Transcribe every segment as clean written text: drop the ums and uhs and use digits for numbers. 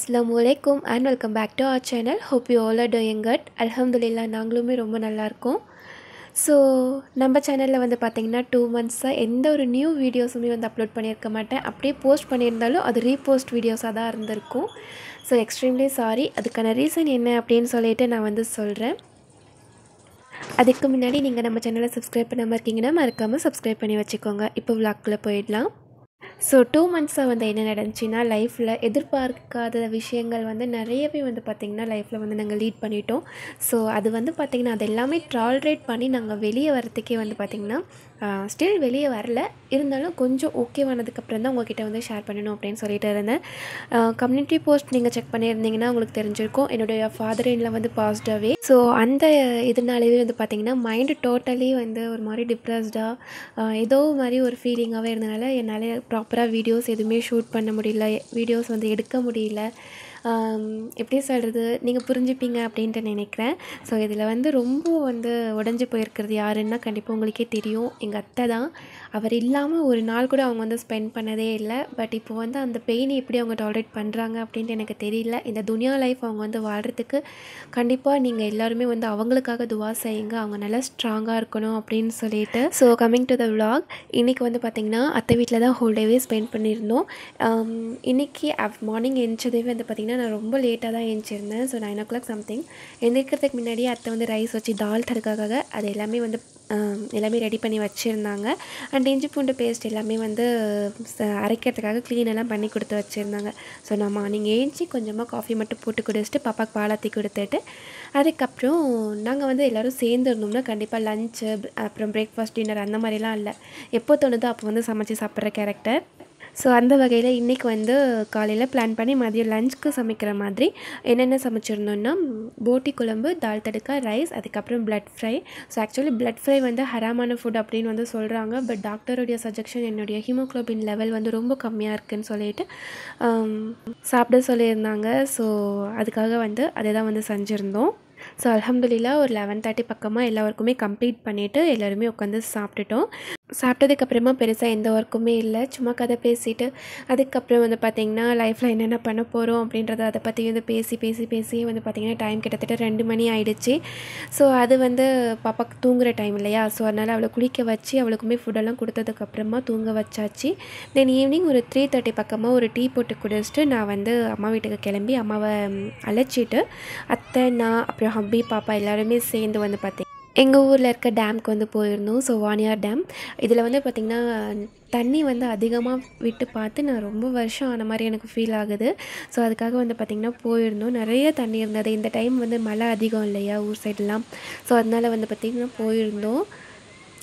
Assalamualaikum and welcome back to our channel. Hope you all are doing good. Alhamdulillah நாங்களுமே ரொம்ப நல்லா இருக்கோம். So நம்ம சேனலில் வந்து பார்த்திங்கன்னா 2 monthஸாக எந்த ஒரு நியூ வீடியோஸுமே வந்து அப்லோட் பண்ணியிருக்க மாட்டேன். அப்படியே போஸ்ட் பண்ணியிருந்தாலும் அது ரீபோஸ்ட் வீடியோஸாக தான் இருந்திருக்கும். So extremely sorry. அதுக்கான ரீசன் என்ன அப்படின்னு சொல்லிட்டு நான் வந்து சொல்கிறேன். அதுக்கு முன்னாடி நீங்கள் நம்ம சேனலை சப்ஸ்கிரைப் பண்ணாமல் இருக்கீங்கன்னா மறக்காமல் சப்ஸ்கிரைப் பண்ணி வச்சுக்கோங்க. இப்போ விளாக்குள்ளே போயிடலாம். ஸோ 2 monthஸாக வந்து என்ன நடந்துச்சுன்னா, லைஃப்பில் எதிர்பார்க்காத விஷயங்கள் வந்து நிறையவே வந்து பார்த்திங்கன்னா லைஃப்பில் வந்து நாங்கள் லீட் பண்ணிட்டோம். ஸோ அது வந்து பார்த்திங்கன்னா அது எல்லாமே டாலரேட் பண்ணி நாங்கள் வெளியே வரத்துக்கே வந்து பார்த்திங்கன்னா ஸ்டில் வெளியே வரல, இருந்தாலும் கொஞ்சம் ஓகேவானதுக்கப்புறம் தான் உங்கள்கிட்ட வந்து ஷேர் பண்ணணும் அப்படின்னு சொல்லிட்டு இருந்தேன். கம்யூனிட்டி போஸ்ட் நீங்கள் செக் பண்ணியிருந்தீங்கன்னா உங்களுக்கு தெரிஞ்சிருக்கும், என்னுடைய ஃபாதர் இன்ல வந்து பாஸ்டாகவே. ஸோ அந்த இதனாலேயே வந்து பார்த்திங்கன்னா மைண்டு டோட்டலி வந்து ஒரு மாதிரி டிப்ரெஸ்டாக ஏதோ மாதிரி ஒரு ஃபீலிங்காகவே இருந்தனால என்னால் ப்ராப்பராக வீடியோஸ் எதுவுமே ஷூட் பண்ண முடியல, வீடியோஸ் வந்து எடுக்க முடியல. எப்படி சொல்கிறது, நீங்கள் புரிஞ்சுப்பீங்க அப்படின்ட்டு நினைக்கிறேன். ஸோ இதில் வந்து ரொம்ப வந்து உடஞ்சி போயிருக்கிறது யாருன்னா கண்டிப்பாக உங்களுக்கே தெரியும், எங்கள் அத்தை தான். அவர் இல்லாமல் ஒரு நாள் கூட அவங்க வந்து ஸ்பெண்ட் பண்ணதே இல்லை. பட் இப்போ வந்து அந்த பெயினை எப்படி அவங்க டாலரேட் பண்ணுறாங்க அப்படின்ட்டு எனக்கு தெரியல. இந்த துனியா லைஃப் அவங்க வந்து வாழ்கிறதுக்கு கண்டிப்பாக நீங்கள் எல்லாருமே வந்து அவங்களுக்காக துவா செய்யுங்க, அவங்க நல்லா ஸ்ட்ராங்காக இருக்கணும் அப்படின்னு சொல்லிட்டு. So coming to the vlog, இன்றைக்கி வந்து பார்த்திங்கன்னா அத்தை வீட்டில் தான் ஹோல் டேவே ஸ்பெண்ட் பண்ணியிருந்தோம். இன்றைக்கி மார்னிங் எழுந்ததே வந்து பார்த்திங்கன்னா நான் ரொம்ப லேட்டாக தான் எழுந்திருந்தேன். So 9 o'clock something. எழுந்திருக்கிறதுக்கு முன்னாடியே அத்தை வந்து ரைஸ் வச்சு தால் தடுக்காக அது எல்லாமே வந்து எல்லாமே ரெடி பண்ணி வச்சுருந்தாங்க. அண்ட் இஞ்சி பூண்டு பேஸ்ட் எல்லாமே வந்து அரைக்கிறதுக்காக க்ளீனெல்லாம் பண்ணி கொடுத்து வச்சுருந்தாங்க. ஸோ நான் மார்னிங் ஏஞ்சி கொஞ்சமாக காஃபி மட்டும் போட்டு குடிச்சிட்டு பாப்பாவுக்கு பாலாத்தி கொடுத்துட்டு அதுக்கப்புறம் நாங்கள் வந்து எல்லோரும் சேர்ந்து இருந்தோம்னா கண்டிப்பாக லஞ்சு அப்புறம் பிரேக்ஃபாஸ்ட் டின்னர் அந்த மாதிரிலாம் இல்லை, எப்போ தோணுதோ அப்போ வந்து சமைச்சு சாப்பிட்ற கேரக்டர். ஸோ அந்த வகையில் இன்றைக்கி வந்து காலையில் பிளான் பண்ணி மதியம் லஞ்சுக்கு சமைக்கிற மாதிரி என்னென்ன சமைச்சிருந்தோன்னா, போட்டி குழம்பு, தால் தடுக்கா, ரைஸ், அதுக்கப்புறம் blood fry. So actually blood fry வந்து ஹராமான ஃபுட் அப்படின்னு வந்து சொல்கிறாங்க. பட் டாக்டருடைய சஜஷன் என்னுடைய ஹீமோக்ளோபின் லெவல் வந்து ரொம்ப கம்மியாக இருக்குதுன்னு சொல்லிட்டு சாப்பிட சொல்லியிருந்தாங்க. ஸோ அதுக்காக வந்து அதை தான் வந்து செஞ்சுருந்தோம். ஸோ அல்ஹம்துலில்லா ஒரு 11:30 பக்கமாக எல்லாருக்குமே கம்ப்ளீட் பண்ணிவிட்டு எல்லோருமே உட்காந்து சாப்பிட்டுட்டோம். சாப்பிட்டதுக்கப்புறமா பெருசாக எந்த ஒர்க்குமே இல்லை, சும்மா கதை பேசிவிட்டு அதுக்கப்புறம் வந்து பார்த்திங்கன்னா லைஃப்பில் என்னென்ன பண்ண போகிறோம் அப்படின்றத அதை பற்றி வந்து பேசி வந்து பார்த்திங்கன்னா டைம் கிட்டத்தட்ட 2 மணி ஆகிடுச்சு. ஸோ அது வந்து பாப்பாவுக்கு தூங்குகிற டைம் இல்லையா, ஸோ அதனால் அவளை குளிக்க வச்சு அவளுக்குமே ஃபுட்டெல்லாம் கொடுத்ததுக்கப்புறமா தூங்க வச்சாச்சு. தென் ஈவினிங் ஒரு 3:30 பக்கமாக ஒரு டீ போட்டு குடிச்சிட்டு நான் வந்து அம்மா வீட்டுக்கு கிளம்பி அம்மாவை அழைச்சிட்டு அத்தை, நான், அப்புறம் ஹப்பி, பாப்பா எல்லாருமே சேர்ந்து வந்து பார்த்திங்கன்னா எங்கள் ஊரில் இருக்க டேம்க்கு வந்து போயிருந்தோம். So Vaniyar dam. இதில் வந்து பார்த்திங்கன்னா தண்ணி வந்து அதிகமாக விட்டு பார்த்து நான் ரொம்ப வருஷம் ஆன மாதிரி எனக்கு ஃபீல் ஆகுது. ஸோ அதுக்காக வந்து பார்த்திங்கன்னா போயிருந்தோம். நிறைய தண்ணி இருந்தது. இந்த டைம் வந்து மழை அதிகம் இல்லையா ஊர் சைடெலாம். ஸோ அதனால் வந்து பார்த்திங்கன்னா போயிருந்தோம்.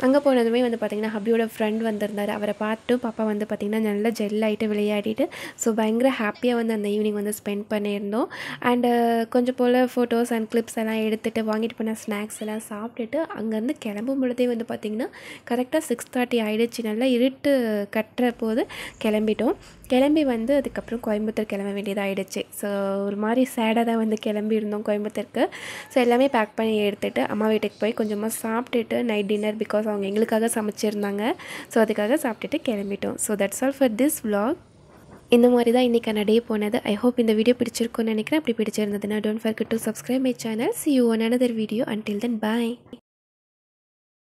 அங்கே போனதுமே வந்து பார்த்திங்கன்னா ஹப்பியோட ஃப்ரெண்ட் வந்திருந்தார். அவரை பார்த்துட்டு பாப்பா வந்து பார்த்திங்கன்னா நல்லா ஜெல் ஆகிட்டு விளையாடிட்டு ஸோ பயங்கர ஹாப்பியாக வந்து அந்த ஈவினிங் வந்து ஸ்பெண்ட் பண்ணியிருந்தோம். அண்டு கொஞ்சம் போல் ஃபோட்டோஸ் அண்ட் கிளிப்ஸ் எல்லாம் எடுத்துகிட்டு வாங்கிட்டு போன ஸ்நாக்ஸ் எல்லாம் சாப்பிட்டுட்டு அங்கேருந்து கிளம்பும் பொழுதே வந்து பார்த்திங்கன்னா கரெக்டாக 6:30 ஆகிடுச்சு. நல்லா இருட்டு கட்டுற போது கிளம்பிட்டோம். கிளம்பி வந்து அதுக்கப்புறம் கோயம்புத்தூர் கிளம்ப வேண்டியதாகிடுச்சு. ஸோ ஒரு மாதிரி சேடாக தான் வந்து கிளம்பியிருந்தோம் கோயம்புத்தூருக்கு. ஸோ எல்லாமே பேக் பண்ணி எடுத்துகிட்டு அம்மா வீட்டுக்கு போய் கொஞ்சமாக சாப்பிட்டுட்டு நைட் டின்னர், பிகாஸ் அவங்க எங்களுக்காக சமைச்சிருந்தாங்க, ஸோ அதுக்காக சாப்பிட்டுட்டு கிளம்பிட்டோம். So that's all for this vlog. இந்த மாதிரி தான் இன்றைக்கான டே போனது. ஐ ஹோப் இந்த வீடியோ பிடிச்சிருக்குன்னு நினைக்கிறேன். அப்படி பிடிச்சிருந்ததுன்னா don't forget to subscribe my channel. See you on another video. Until then, bye.